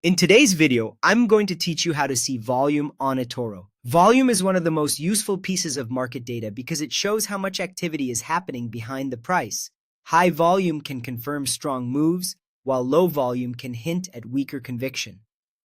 In today's video, I'm going to teach you how to see volume on eToro. Volume is one of the most useful pieces of market data because it shows how much activity is happening behind the price. High volume can confirm strong moves, while low volume can hint at weaker conviction.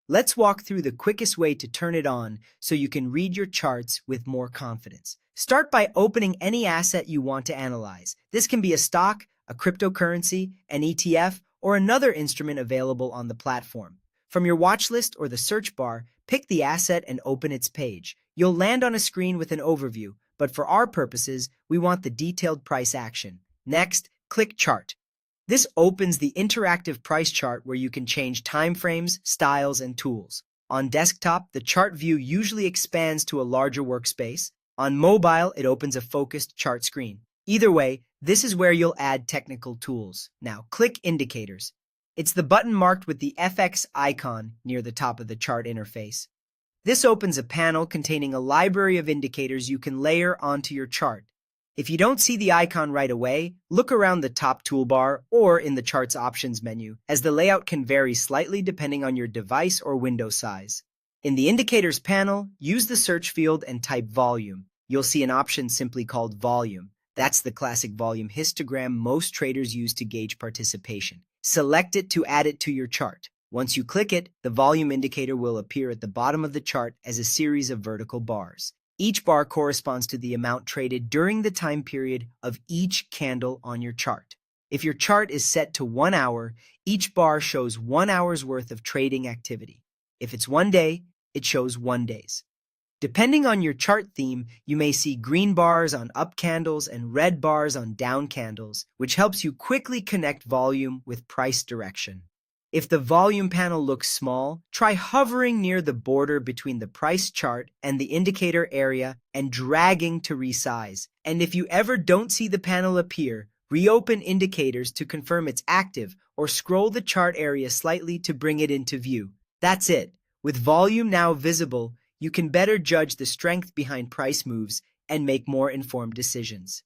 Let's walk through the quickest way to turn it on so you can read your charts with more confidence. Start by opening any asset you want to analyze. This can be a stock, a cryptocurrency, an ETF, or another instrument available on the platform. From your watch list or the search bar, pick the asset and open its page. You'll land on a screen with an overview, but for our purposes, we want the detailed price action. Next, click Chart. This opens the interactive price chart where you can change timeframes, styles, and tools. On desktop, the chart view usually expands to a larger workspace. On mobile, it opens a focused chart screen. Either way, this is where you'll add technical tools. Now, click Indicators. It's the button marked with the FX icon near the top of the chart interface. This opens a panel containing a library of indicators you can layer onto your chart. If you don't see the icon right away, look around the top toolbar or in the chart's options menu, as the layout can vary slightly depending on your device or window size. In the Indicators panel, use the search field and type Volume. You'll see an option simply called Volume. That's the classic volume histogram most traders use to gauge participation. Select it to add it to your chart. Once you click it, the volume indicator will appear at the bottom of the chart as a series of vertical bars. Each bar corresponds to the amount traded during the time period of each candle on your chart. If your chart is set to 1 hour, each bar shows 1 hour's worth of trading activity. If it's 1 day, it shows 1 day's. Depending on your chart theme, you may see green bars on up candles and red bars on down candles, which helps you quickly connect volume with price direction. If the volume panel looks small, try hovering near the border between the price chart and the indicator area and dragging to resize. And if you ever don't see the panel appear, reopen Indicators to confirm it's active or scroll the chart area slightly to bring it into view. That's it. With volume now visible, you can better judge the strength behind price moves and make more informed decisions.